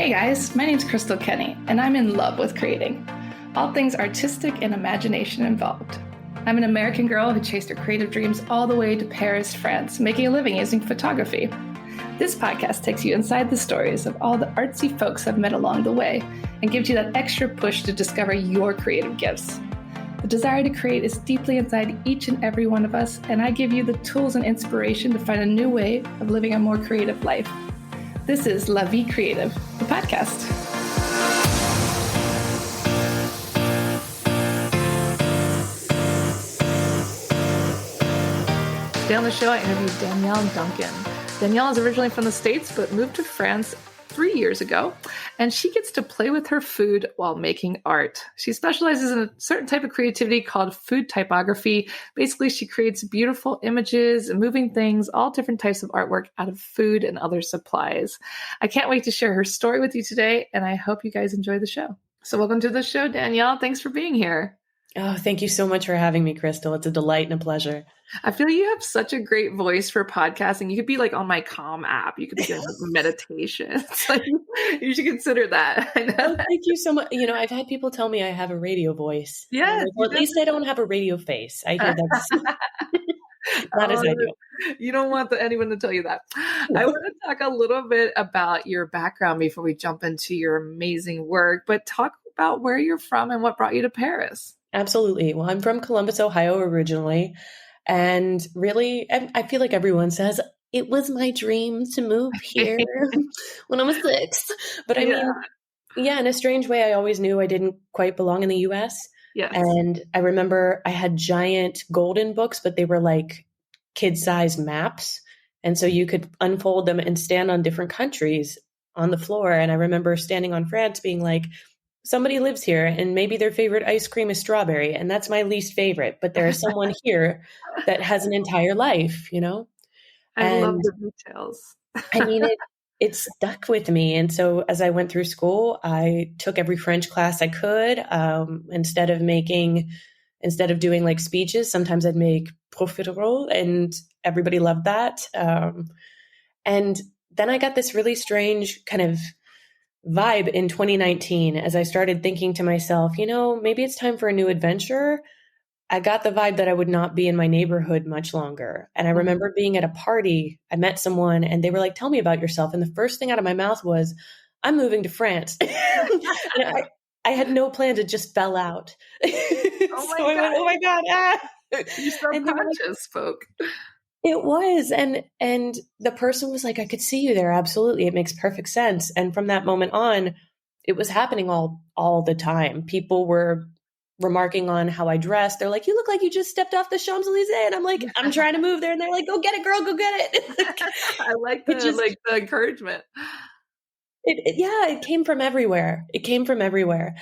Hey guys, my name's Crystal Kenny, and I'm in love with creating. All things artistic and imagination involved. I'm an American girl who chased her creative dreams all the way to Paris, France, making a living using photography. This podcast takes you inside the stories of all the artsy folks I've met along the way and gives you that extra push to discover your creative gifts. The desire to create is deeply inside each and every one of us, and I give you the tools and inspiration to find a new way of living a more creative life. This is La Vie Creative, the podcast. Today on the show, I interviewed Danielle Duncan. Danielle is originally from the States, but moved to France 3 years ago, and she gets to play with her food while making art. She specializes in a certain type of creativity called food typography. Basically, she creates beautiful images and moving things, all different types of artwork out of food and other supplies. I can't wait to share her story with you today, and I hope you guys enjoy the show. So welcome to the show, Danielle. Thanks for being here. Oh, thank you so much for having me, Crystal. It's a delight and a pleasure. I feel you have such a great voice for podcasting. You could be like on my Calm app. You could be doing meditations. Like, you should consider that. I know. Oh, thank you so much. You know, I've had people tell me I have a radio voice. Yeah. Well, at least I don't have a radio face. I hear that's not as ideal. You don't want anyone to tell you that. I want to talk a little bit about your background before we jump into your amazing work, but talk about where you're from and what brought you to Paris. Absolutely. Well, I'm from Columbus, Ohio originally. And really, I feel like everyone says, it was my dream to move here when I was 6. But I mean, in a strange way, I always knew I didn't quite belong in the US. Yes. And I remember I had giant golden books, but they were like kid-sized maps. And so you could unfold them and stand on different countries on the floor. And I remember standing on France being like, somebody lives here and maybe their favorite ice cream is strawberry. And that's my least favorite, but there's someone here that has an entire life, you know? I love the details. I mean, it stuck with me. And so as I went through school, I took every French class I could. Instead of doing like speeches, sometimes I'd make profiteroles, and everybody loved that. And then I got this really strange kind of vibe in 2019 as I started thinking to myself, you know, maybe it's time for a new adventure. I got the vibe that I would not be in my neighborhood much longer. And I remember being at a party, I met someone and they were like, tell me about yourself. And the first thing out of my mouth was, I'm moving to France. And I had no plans. It just fell out. Oh my God. Your subconscious spoke. It was. And the person was like, I could see you there. Absolutely. It makes perfect sense. And from that moment on, it was happening all the time. People were remarking on how I dressed. They're like, you look like you just stepped off the Champs-Elysees. And I'm like, I'm trying to move there. And they're like, go get it, girl, go get it. I like the encouragement. It came from everywhere.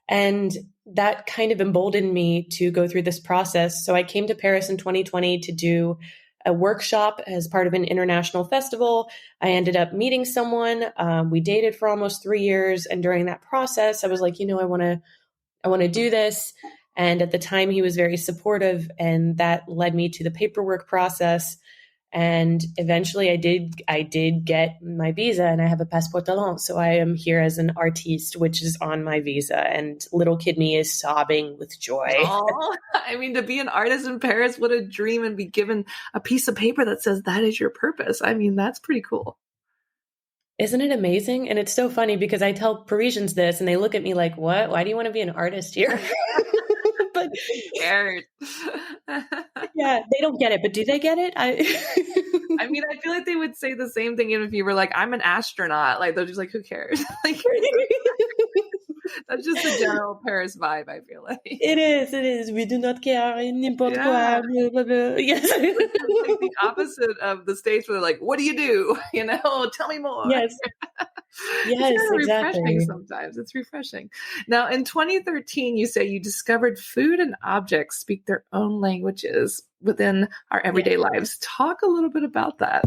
And that kind of emboldened me to go through this process. So I came to Paris in 2020 to do a workshop as part of an international festival. I ended up meeting someone. We dated for almost 3 years. And during that process, I was like, you know, I want to do this. And at the time he was very supportive, and that led me to the paperwork process. And eventually I did get my visa, and I have a passeport talent. So I am here as an artiste, which is on my visa, and little kid me is sobbing with joy. I mean, to be an artist in Paris, what a dream, and be given a piece of paper that says that is your purpose. I mean, that's pretty cool. Isn't it amazing? And it's so funny because I tell Parisians this and they look at me like, what? Why do you want to be an artist here? But scared. Yeah, they don't get it, but do they get it? I mean, I feel like they would say the same thing even if you were like, I'm an astronaut. Like, they're just like, who cares? Like, that's just the general Paris vibe, I feel like. It is. We do not care. N'importe quoi. Blah, blah, blah. Yes. It's like the opposite of the States where they're like, what do you do? You know, tell me more. Yes. Yes, it's exactly. Refreshing sometimes. It's refreshing. Now, in 2013, you say you discovered food and objects speak their own languages within our everyday lives. Talk a little bit about that.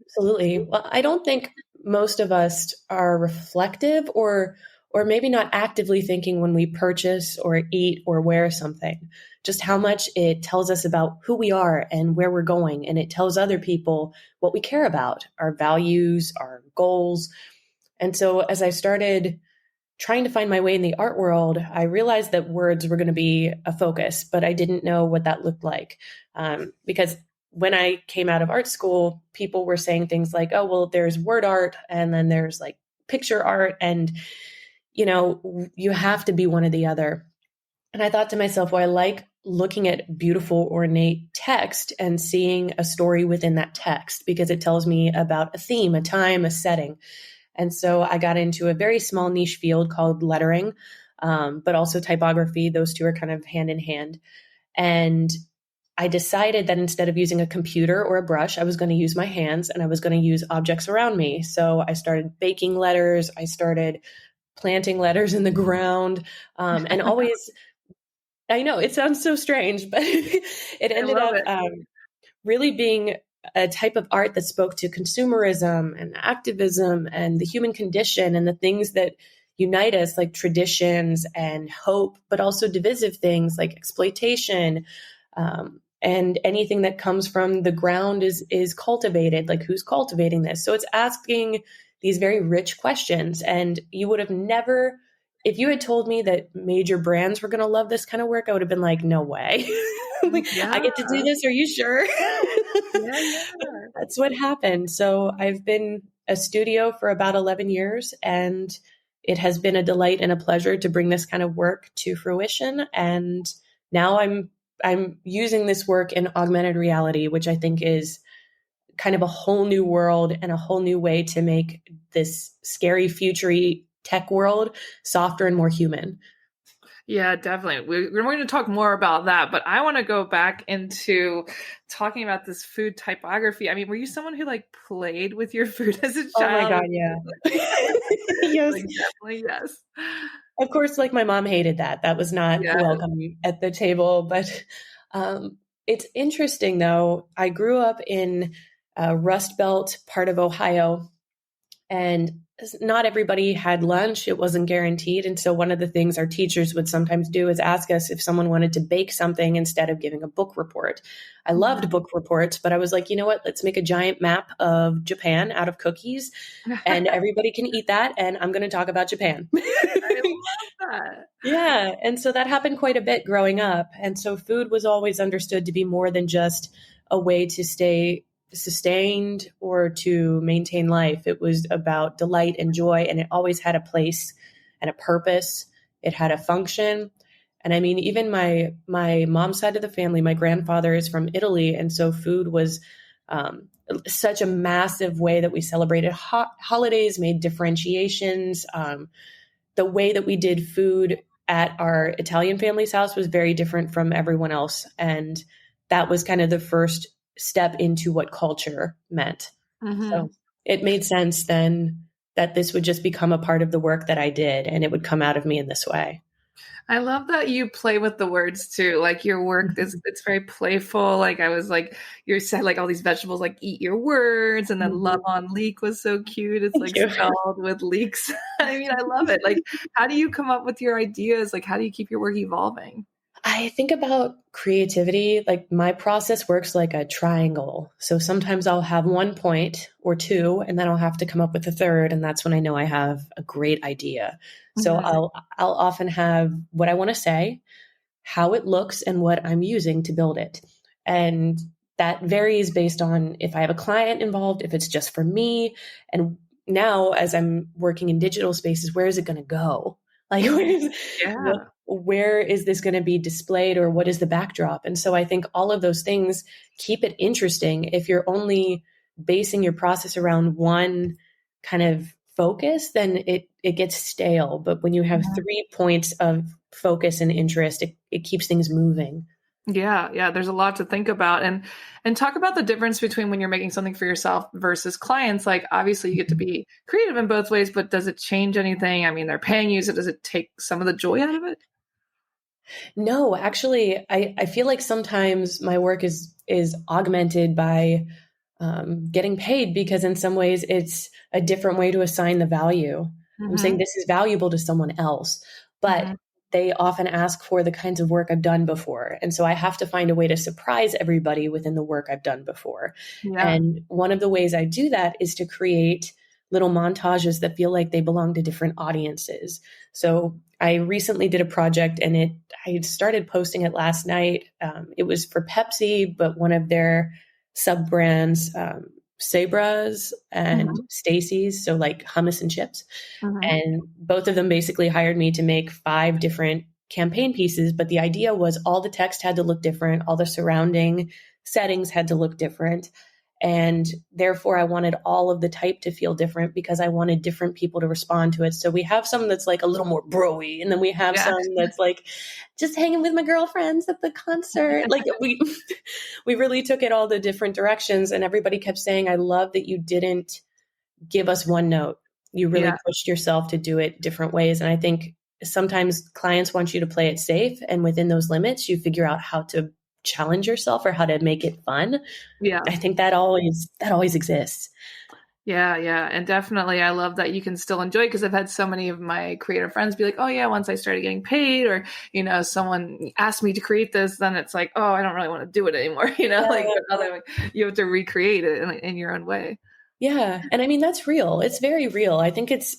Absolutely. Well, I don't think most of us are reflective or maybe not actively thinking when we purchase or eat or wear something, just how much it tells us about who we are and where we're going. And it tells other people what we care about, our values, our goals. And so as I started trying to find my way in the art world, I realized that words were going to be a focus, but I didn't know what that looked like. Because when I came out of art school, people were saying things like, oh, well, there's word art and then there's like picture art. And, you have to be one or the other. And I thought to myself, well, I like looking at beautiful, ornate text and seeing a story within that text because it tells me about a theme, a time, a setting. And so I got into a very small niche field called lettering, but also typography. Those two are kind of hand in hand. And I decided that instead of using a computer or a brush, I was going to use my hands and I was going to use objects around me. So I started baking letters. I started planting letters in the ground, and always, I know it sounds so strange, but it ended up really being a type of art that spoke to consumerism and activism and the human condition and the things that unite us, like traditions and hope, but also divisive things like exploitation, and anything that comes from the ground is cultivated. Like, who's cultivating this? So it's asking these very rich questions. And you would have never, if you had told me that major brands were going to love this kind of work, I would have been like, no way. Like, I get to do this. Are you sure? Yeah. That's what happened. So I've been a studio for about 11 years, and it has been a delight and a pleasure to bring this kind of work to fruition. And now I'm using this work in augmented reality, which I think is kind of a whole new world and a whole new way to make this scary, futury tech world softer and more human. Yeah, definitely. We're going to talk more about that, but I want to go back into talking about this food typography. I mean, were you someone who like played with your food as a child? Oh my God, yeah. Yes. Like, definitely, yes. Of course, like my mom hated that. That was not welcome at the table. But it's interesting, though. I grew up in a Rust Belt part of Ohio, and not everybody had lunch. It wasn't guaranteed. And so one of the things our teachers would sometimes do is ask us if someone wanted to bake something instead of giving a book report. I loved book reports, but I was like, you know what? Let's make a giant map of Japan out of cookies and everybody can eat that. And I'm going to talk about Japan. I love that. Yeah. And so that happened quite a bit growing up. And so food was always understood to be more than just a way to stay sustained or to maintain life. It was about delight and joy, and it always had a place and a purpose. It had a function. And I mean, even my mom's side of the family, my grandfather is from Italy, and so food was such a massive way that we celebrated holidays, made differentiations. The way that we did food at our Italian family's house was very different from everyone else, and that was kind of the first step into what culture meant. Mm-hmm. So it made sense then that this would just become a part of the work that I did, and it would come out of me in this way. I love that you play with the words too. Like your work it's very playful. Like I was like, you said like all these vegetables, like eat your words, and then love on leek was so cute. It's like spelled with leeks. I mean, I love it. Like, how do you come up with your ideas? Like, how do you keep your work evolving? I think about creativity, like my process works like a triangle. So sometimes I'll have one point or two, and then I'll have to come up with a third. And that's when I know I have a great idea. So I'll often have what I want to say, how it looks, and what I'm using to build it. And that varies based on if I have a client involved, if it's just for me. And now as I'm working in digital spaces, where is it going to go? Like, where is this going to be displayed, or what is the backdrop? And so I think all of those things keep it interesting. If you're only basing your process around one kind of focus, then it gets stale. But when you have 3 points of focus and interest, it keeps things moving. Yeah. There's a lot to think about, and talk about the difference between when you're making something for yourself versus clients. Like, obviously you get to be creative in both ways, but does it change anything? I mean, they're paying you, so does it take some of the joy out of it? No, actually, I feel like sometimes my work is augmented by getting paid, because in some ways it's a different way to assign the value. I'm saying this is valuable to someone else, but they often ask for the kinds of work I've done before. And so I have to find a way to surprise everybody within the work I've done before. Yeah. And one of the ways I do that is to create little montages that feel like they belong to different audiences. So I recently did a project and I started posting it last night. It was for Pepsi, but one of their sub brands, Sabras and Stacy's, so like hummus and chips. And both of them basically hired me to make 5 different campaign pieces. But the idea was all the text had to look different. All the surrounding settings had to look different. And therefore, I wanted all of the type to feel different because I wanted different people to respond to it. So we have some that's like a little more bro-y, and then we have some that's like just hanging with my girlfriends at the concert. Like we really took it all the different directions, and everybody kept saying, I love that you didn't give us one note. You really pushed yourself to do it different ways. And I think sometimes clients want you to play it safe, and within those limits, you figure out how to challenge yourself or how to make it fun. Yeah. I think that always exists. Yeah. Yeah. And definitely, I love that you can still enjoy it, because I've had so many of my creative friends be like, oh yeah, once I started getting paid, or, someone asked me to create this, then it's like, oh, I don't really want to do it anymore. You have to recreate it in your own way. Yeah. And I mean, that's real. It's very real. I think it's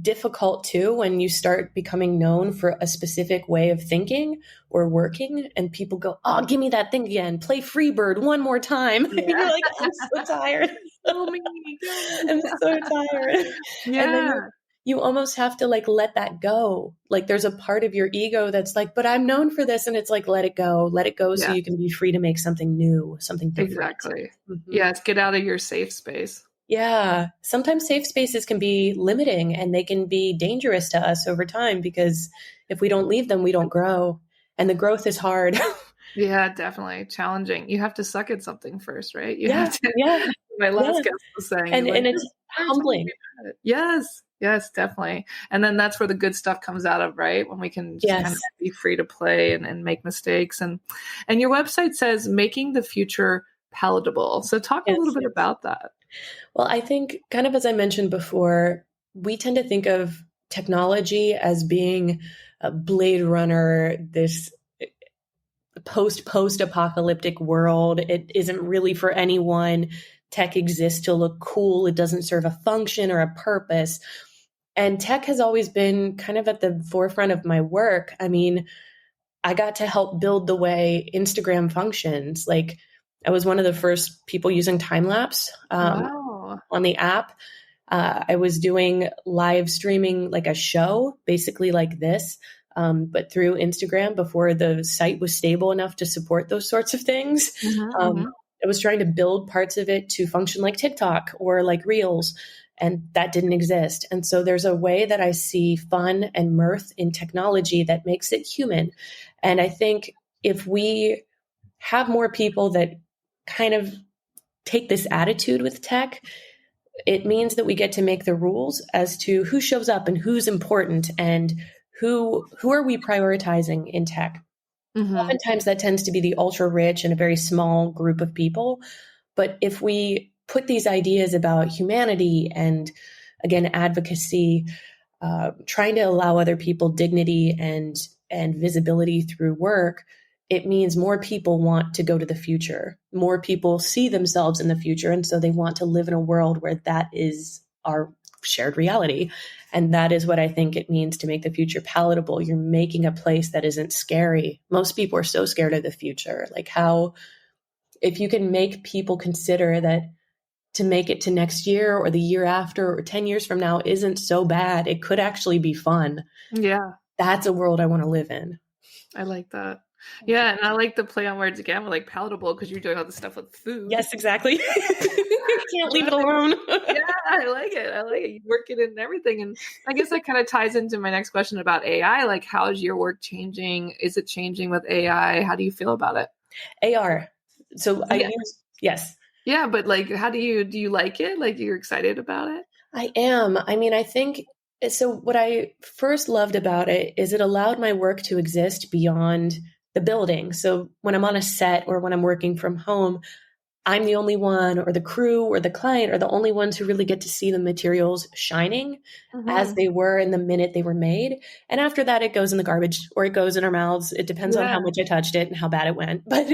difficult too when you start becoming known for a specific way of thinking or working, and people go, oh, give me that thing again. Play Freebird one more time. Yeah. And you're like, I'm so tired. I'm so tired. Yeah. And then you almost have to like let that go. Like there's a part of your ego that's like, but I'm known for this. And it's like, let it go so you can be free to make something new, something different. Exactly. Yes. Get out of your safe space. Yeah. Sometimes safe spaces can be limiting, and they can be dangerous to us over time, because if we don't leave them, we don't grow, and the growth is hard. Yeah, definitely challenging. You have to suck at something first, right? You have to, yeah. My last guest was saying, and it's humbling. Yes, definitely. And then that's where the good stuff comes out of, right? When we can just kind of be free to play and make mistakes. And your website says making the future palatable. So talk a little bit about that. Well, I think, kind of as I mentioned before, we tend to think of technology as being a Blade Runner, this post-apocalyptic world. It isn't really for anyone. Tech exists to look cool. It doesn't serve a function or a purpose. And tech has always been kind of at the forefront of my work. I mean, I got to help build the way Instagram functions. Like, I was one of the first people using time-lapse on the app. I was doing live streaming, like a show, basically like this, but through Instagram before the site was stable enough to support those sorts of things. I was trying to build parts of it to function like TikTok or like Reels, and that didn't exist. And so there's a way that I see fun and mirth in technology that makes it human. And I think if we have more people that kind of take this attitude with tech, it means that we get to make the rules as to who shows up and who's important and who are we prioritizing in tech. Oftentimes that tends to be the ultra rich and a very small group of people. But if we put these ideas about humanity and, again, advocacy, trying to allow other people dignity and visibility through work, it means more people want to go to the future. More people see themselves in the future. And so they want to live in a world where that is our shared reality. And that is what I think it means to make the future palatable. You're making a place that isn't scary. Most people are so scared of the future. Like, how, if you can make people consider that to make it to next year or the year after or 10 years from now isn't so bad, it could actually be fun. Yeah. That's a world I want to live in. I like that. Yeah, and I like the play on words again with like palatable, because you're doing all this stuff with food. Yes, exactly. You can't leave it alone. Yeah, I like it. You work it in everything. And I guess that kind of ties into my next question about AI. Like, how is your work changing? Is it changing with AI? How do you feel about it? AR. So I use, yes. Yeah, but like, how do you like it? Like, you're excited about it? I am. I mean, I think, so what I first loved about it is it allowed my work to exist beyond the building. So when I'm on a set or when I'm working from home, I'm the only one, or the crew or the client are the only ones who really get to see the materials shining as they were in the minute they were made. And after that, it goes in the garbage or it goes in our mouths. It depends on how much I touched it and how bad it went. But,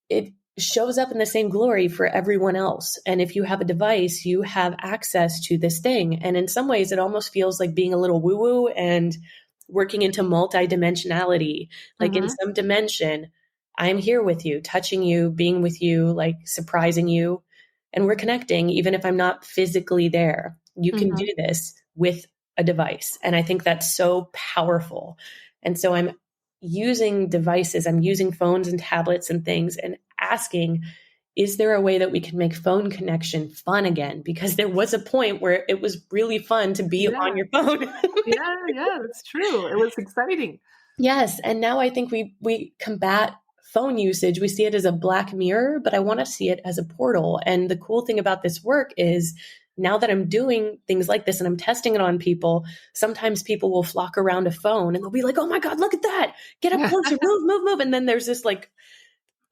it shows up in the same glory for everyone else. And if you have a device, you have access to this thing. And in some ways, it almost feels like being a little woo-woo and working into multi-dimensionality. Like in some dimension, I'm here with you, touching you, being with you, like surprising you. And we're connecting, even if I'm not physically there. You can do this with a device. And I think that's so powerful. And so I'm using devices, I'm using phones and tablets and things and asking, is there a way that we can make phone connection fun again? Because there was a point where it was really fun to be on your phone. Yeah, that's true. It was exciting. Yes. And now I think we combat phone usage. We see it as a black mirror, but I want to see it as a portal. And the cool thing about this work is now that I'm doing things like this and I'm testing it on people, sometimes people will flock around a phone and they'll be like, oh my God, look at that. Get up closer, move. And then there's this like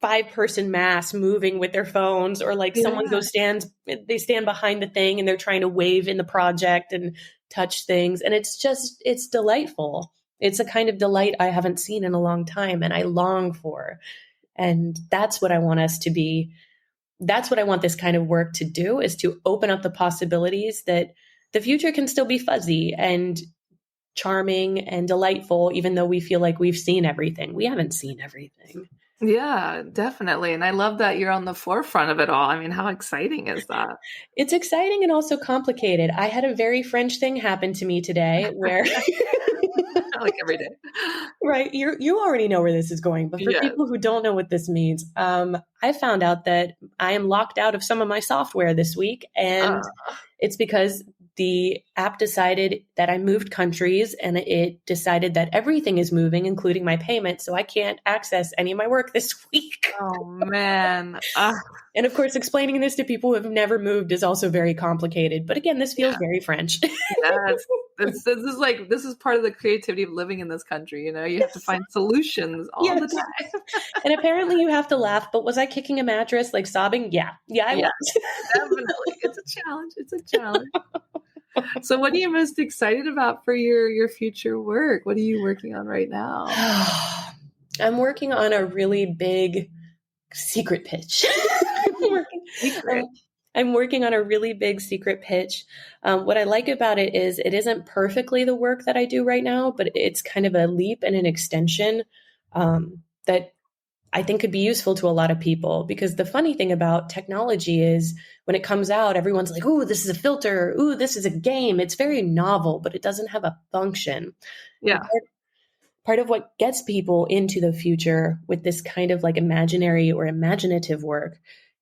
5-person mass moving with their phones, or like someone they stand behind the thing and they're trying to wave in the project and touch things. And it's delightful. It's a kind of delight I haven't seen in a long time and I long for. And that's what I want us to be. That's what I want this kind of work to do, is to open up the possibilities that the future can still be fuzzy and charming and delightful, even though we feel like we've seen everything. We haven't seen everything. Yeah, definitely. And I love that you're on the forefront of it all. I mean, how exciting is that? It's exciting and also complicated. I had a very French thing happen to me today where like every day. Right. You already know where this is going, but for people who don't know what this means, I found out that I am locked out of some of my software this week, and it's because the app decided that I moved countries, and it decided that everything is moving, including my payment. So I can't access any of my work this week. Oh man. And of course, explaining this to people who have never moved is also very complicated. But again, this feels very French. Yes. This is part of the creativity of living in this country. You know, you have to find solutions all the time. And apparently you have to laugh, but was I kicking a mattress, like sobbing? Yeah, I was. Definitely. It's a challenge. So what are you most excited about for your future work? What are you working on right now? I'm working on a really big secret pitch. I'm working on a really big secret pitch. What I like about it is it isn't perfectly the work that I do right now, but it's kind of a leap and an extension that I think could be useful to a lot of people. Because the funny thing about technology is when it comes out, everyone's like, ooh, this is a filter. Ooh, this is a game. It's very novel, but it doesn't have a function. Yeah. Part of what gets people into the future with this kind of like imaginary or imaginative work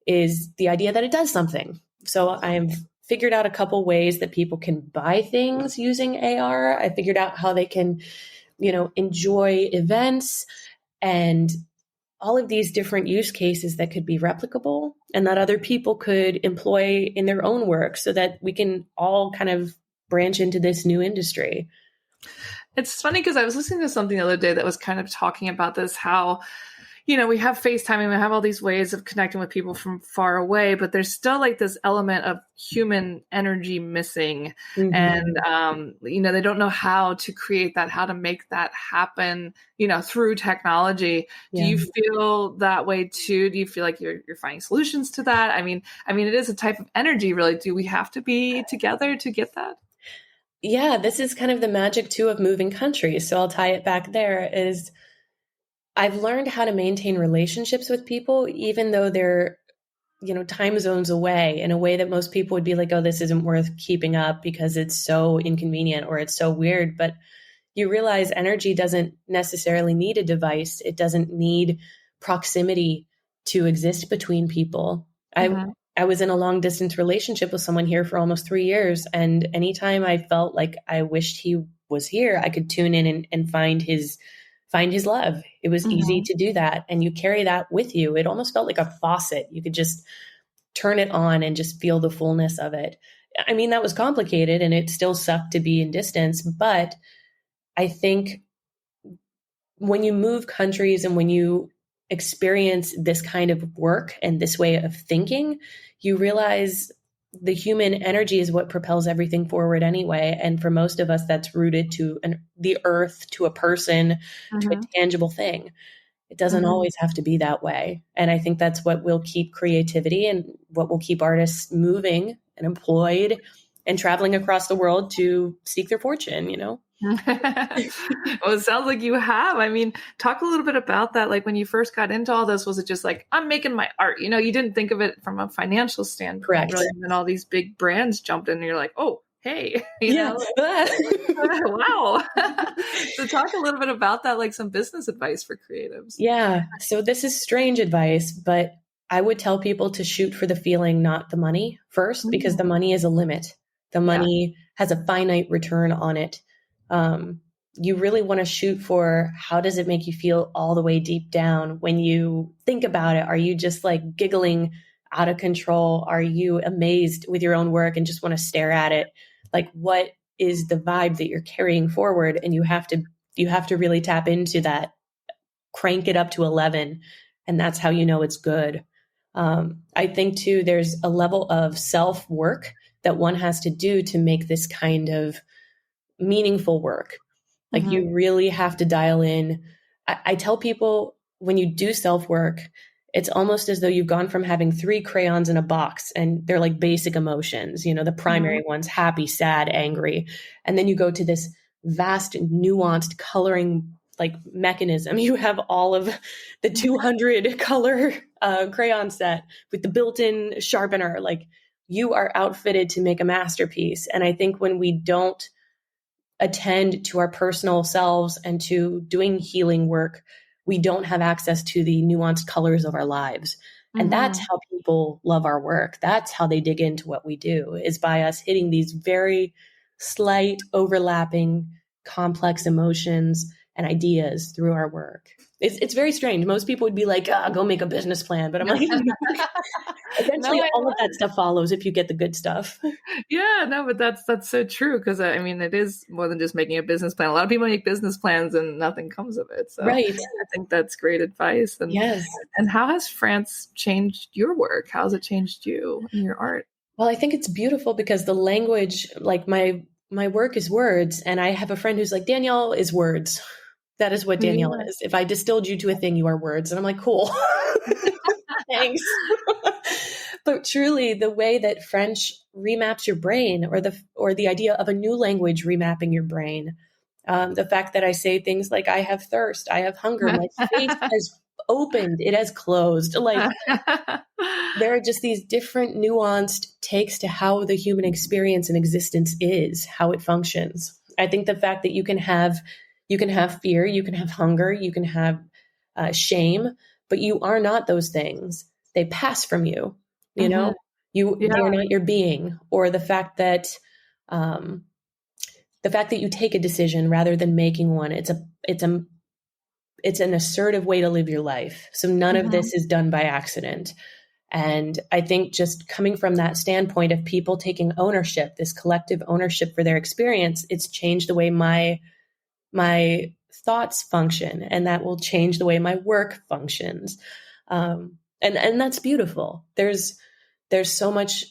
is the idea that it does something. So I've figured out a couple ways that people can buy things using AR. I figured out how they can, enjoy events and all of these different use cases that could be replicable and that other people could employ in their own work, so that we can all kind of branch into this new industry. It's funny because I was listening to something the other day that was kind of talking about this, how, we have FaceTime and we have all these ways of connecting with people from far away, but there's still like this element of human energy missing. Mm-hmm. And, they don't know how to create that, how to make that happen, through technology. Yeah. Do you feel that way too? Do you feel like you're finding solutions to that? I mean, it is a type of energy, really. Do we have to be together to get that? Yeah, this is kind of the magic too of moving countries. So I'll tie it back there. Is I've learned how to maintain relationships with people, even though they're, time zones away, in a way that most people would be like, oh, this isn't worth keeping up because it's so inconvenient or it's so weird. But you realize energy doesn't necessarily need a device. It doesn't need proximity to exist between people. Mm-hmm. I was in a long distance relationship with someone here for almost 3 years. And anytime I felt like I wished he was here, I could tune in and find his love. It was easy to do that. And you carry that with you. It almost felt like a faucet. You could just turn it on and just feel the fullness of it. I mean, that was complicated and it still sucked to be in distance. But I think when you move countries and when you experience this kind of work and this way of thinking, you realize the human energy is what propels everything forward anyway. And for most of us, that's rooted to the earth, to a person, to a tangible thing. It doesn't always have to be that way. And I think that's what will keep creativity and what will keep artists moving and employed and traveling across the world to seek their fortune, you know? Well, it sounds like you have. I mean, talk a little bit about that. Like when you first got into all this, was it just like, I'm making my art? You know, you didn't think of it from a financial standpoint. Correct. Really, and then all these big brands jumped in and you're like, oh, hey, you know, wow. So talk a little bit about that, like some business advice for creatives. Yeah. So this is strange advice, but I would tell people to shoot for the feeling, not the money first, because the money is a limit. The money has a finite return on it. You really want to shoot for how does it make you feel all the way deep down when you think about it? Are you just like giggling out of control? Are you amazed with your own work and just want to stare at it? Like, what is the vibe that you're carrying forward? And you have to really tap into that, crank it up to 11. And that's how you know it's good. I think too, there's a level of self-work that one has to do to make this kind of meaningful work. Like you really have to dial in. I tell people when you do self-work, it's almost as though you've gone from having 3 crayons in a box and they're like basic emotions, you know, the primary ones, happy, sad, angry. And then you go to this vast, nuanced coloring like mechanism. You have all of the 200 color crayon set with the built-in sharpener. Like you are outfitted to make a masterpiece. And I think when we don't attend to our personal selves and to doing healing work, we don't have access to the nuanced colors of our lives. And that's how people love our work. That's how they dig into what we do, is by us hitting these very slight, overlapping, complex emotions and ideas through our work. It's very strange. Most people would be like, go make a business plan. But I'm like, eventually all of that stuff follows if you get the good stuff. Yeah, no, but that's so true. Because I mean, it is more than just making a business plan. A lot of people make business plans and nothing comes of it. So right. I think that's great advice. And yes. And how has France changed your work? How has it changed you and your art? Well, I think it's beautiful because the language, like my work is words. And I have a friend who's like, Danielle is words. That is what Danielle is. If I distilled you to a thing, you are words. And I'm like, cool. Thanks. But truly, the way that French remaps your brain, or the idea of a new language remapping your brain, the fact that I say things like, I have thirst, I have hunger, my face has opened, it has closed. Like there are just these different nuanced takes to how the human experience and existence is, how it functions. I think the fact that you can have fear, you can have hunger, you can have shame, but you are not those things. They pass from you. You know, they're not your being. Or the fact that you take a decision rather than making one. It's an assertive way to live your life. So none of this is done by accident. And I think just coming from that standpoint of people taking ownership, this collective ownership for their experience, it's changed the way my thoughts function, and that will change the way my work functions. And that's beautiful. There's so much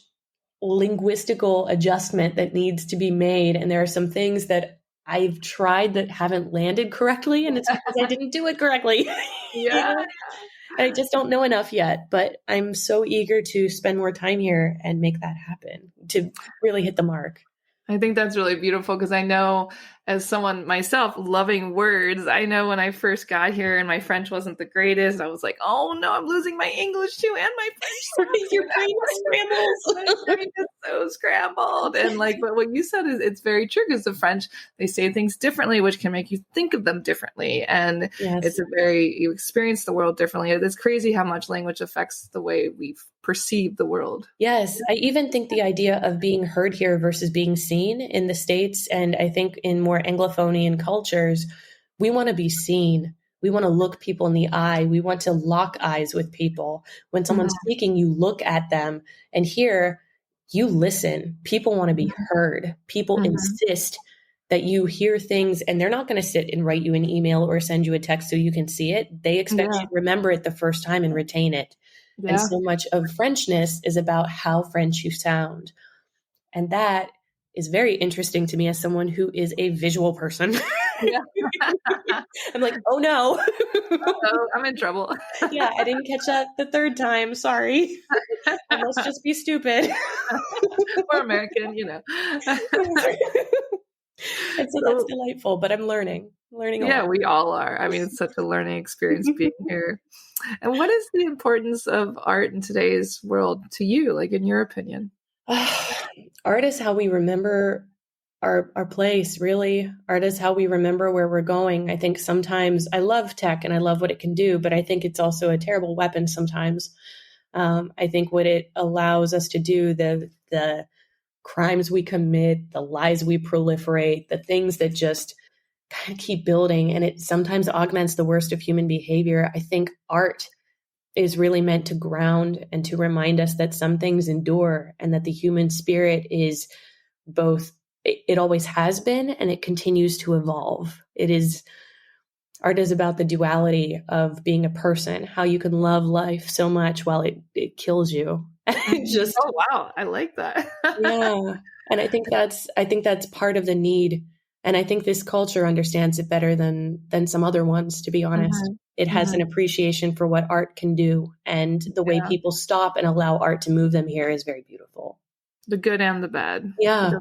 linguistical adjustment that needs to be made. And there are some things that I've tried that haven't landed correctly. And it's because I didn't do it correctly. Yeah. I just don't know enough yet, but I'm so eager to spend more time here and make that happen, to really hit the mark. I think that's really beautiful because I know, as someone myself loving words, I know when I first got here and my French wasn't the greatest, I was like, oh no, I'm losing my English too and my French. Your brain scrambles. My brain is so scrambled. And but what you said is, it's very true, because the French, they say things differently, which can make you think of them differently. And it's you experience the world differently. It's crazy how much language affects the way we perceive the world. Yes. I even think the idea of being heard here versus being seen in the States, and I think in more Anglophonian cultures, we want to be seen. We want to look people in the eye. We want to lock eyes with people. When someone's speaking, you look at them, and here you listen. People want to be heard. People insist that you hear things, and they're not going to sit and write you an email or send you a text so you can see it. They expect you to remember it the first time and retain it. Yeah. And so much of Frenchness is about how French you sound. And that is very interesting to me as someone who is a visual person. Yeah. I'm like, oh no. Oh, I'm in trouble. Yeah, I didn't catch that the third time. Sorry. I must just be stupid. Or American, And so that's So, delightful, but I'm learning a yeah, lot. we all are. I mean, it's such a learning experience being here. And what is the importance of art in today's world to you, like in your opinion? Art is how we remember our place, really. Art is how we remember where we're going. I think sometimes I love tech and I love what it can do, but I think it's also a terrible weapon sometimes. I think what it allows us to do, the crimes we commit, the lies we proliferate, the things that just kind of keep building, and it sometimes augments the worst of human behavior. I think art is really meant to ground and to remind us that some things endure and that the human spirit is both, it always has been and it continues to evolve. Art is about the duality of being a person, how you can love life so much while it kills you. Just, Oh, wow. I like that. yeah. And I think that's part of the need. And I think this culture understands it better than some other ones, to be honest. Mhm. It has an Mhm. appreciation for what art can do. And the way Yeah. people stop and allow art to move them here is very beautiful. The good and the bad. Yeah.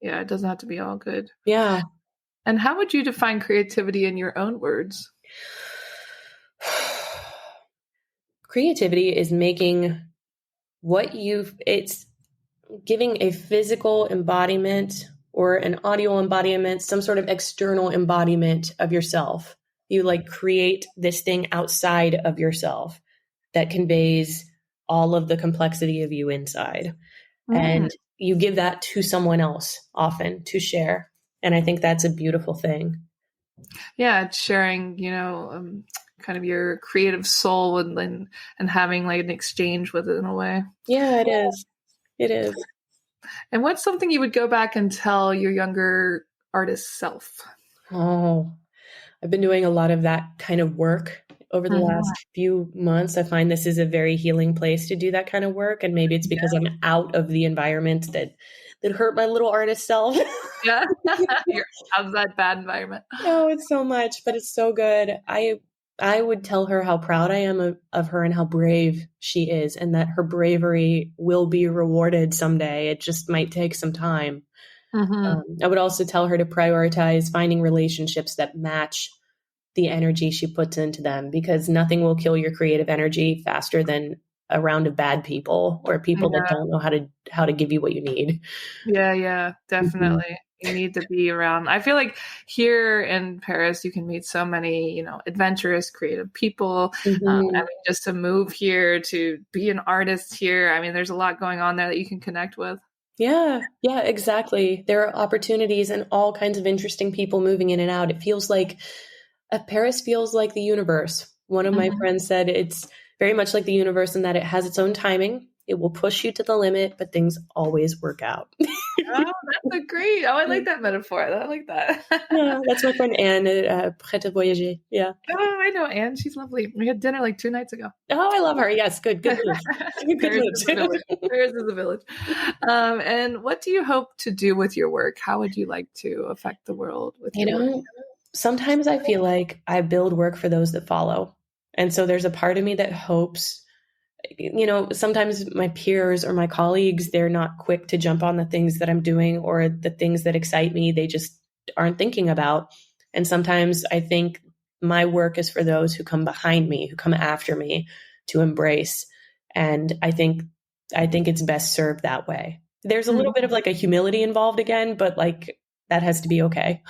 Yeah, it doesn't have to be all good. Yeah. And how would you define creativity in your own words? Creativity is making it's giving a physical embodiment or an audio embodiment, some sort of external embodiment of yourself. You like create this thing outside of yourself that conveys all of the complexity of you inside. Mm. And you give that to someone else often to share. And I think that's a beautiful thing. Yeah, it's sharing, kind of your creative soul and having like an exchange with it in a way. Yeah, it is. It is. And what's something you would go back and tell your younger artist self? Oh, I've been doing a lot of that kind of work over the Mhm. last few months. I find this is a very healing place to do that kind of work. And maybe it's because I'm out of the environment that hurt my little artist self. Yeah. You're out of that bad environment. No, it's so much, but it's so good. I would tell her how proud I am of her and how brave she is, and that her bravery will be rewarded someday. It just might take some time. Hmm. I would also tell her to prioritize finding relationships that match the energy she puts into them, because nothing will kill your creative energy faster than a round of bad people or people that Yeah. don't know how to give you what you need. Yeah, Mhm. definitely. You need to be around. I feel like here in Paris, you can meet so many, adventurous, creative people. I Mhm. mean, just to move here, to be an artist here, I mean, there's a lot going on there that you can connect with. Yeah, exactly. There are opportunities and all kinds of interesting people moving in and out. It feels like Paris feels like the universe. One of my Mhm. friends said it's very much like the universe in that it has its own timing. It will push you to the limit, but things always work out. Oh, that's a great. Oh, I like that metaphor. I like that. Yeah, that's my friend Anne at Prête à Voyager. Yeah. Oh, I know Anne. She's lovely. We had dinner like 2 nights ago. Oh, I love her. Yes, good move. Good Paris is a village. moves. Paris is a village. And what do you hope to do with your work? How would you like to affect the world with You your work? know, sometimes I feel like I build work for those that follow. And so there's a part of me that hopes, sometimes my peers or my colleagues, they're not quick to jump on the things that I'm doing or the things that excite me. They just aren't thinking about. And sometimes I think my work is for those who come behind me, who come after me to embrace. And I think it's best served that way. There's a little bit of like a humility involved again, but like that has to be okay.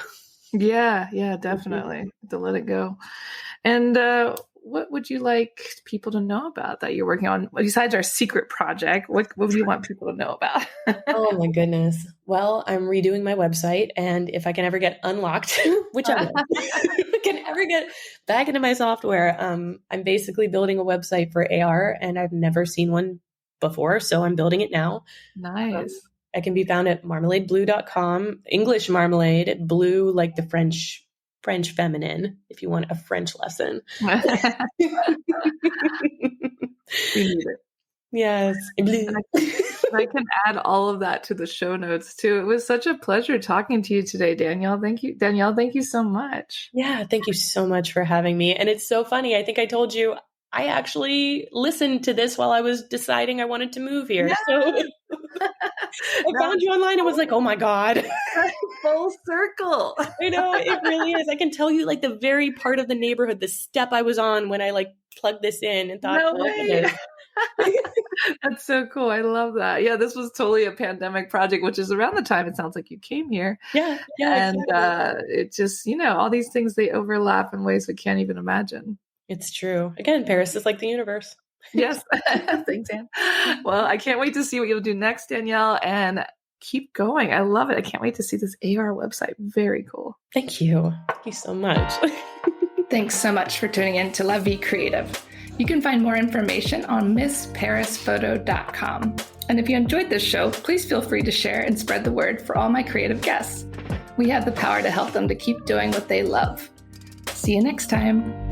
Yeah, definitely. To let it go. And what would you like people to know about that you're working on? Besides our secret project, what would you want people to know about? Oh my goodness. Well, I'm redoing my website, and if I can ever get unlocked, which I will, if I can ever get back into my software, I'm basically building a website for AR, and I've never seen one before, so I'm building it now. Um, Nice. I can be found at marmaladebleue.com, English marmalade, blue like the French feminine, if you want a French lesson. We need it. Yes. Blue. I can add all of that to the show notes too. It was such a pleasure talking to you today, Danielle. Thank you. Danielle, thank you so much. Yeah, thank you so much for having me. And it's so funny. I think I told you I actually listened to this while I was deciding I wanted to move here. Yeah. So I found you online and was like, oh my God. Full circle. I know, it really is. I can tell you like the very part of the neighborhood, the step I was on when I like plugged this in and thought, No look at way. this. That's so cool. I love that. Yeah, this was totally a pandemic project, which is around the time it sounds like you came here. Yeah. And Exactly. it just, all these things, they overlap in ways we can't even imagine. It's true. Again, Paris is like the universe. Yes. Thanks, Anne. Well, I can't wait to see what you'll do next, Danielle, and keep going. I love it. I can't wait to see this AR website. Very cool. Thank you. Thank you so much. Thanks so much for tuning in to La Vie Creative. You can find more information on MissParisPhoto.com. And if you enjoyed this show, please feel free to share and spread the word for all my creative guests. We have the power to help them to keep doing what they love. See you next time.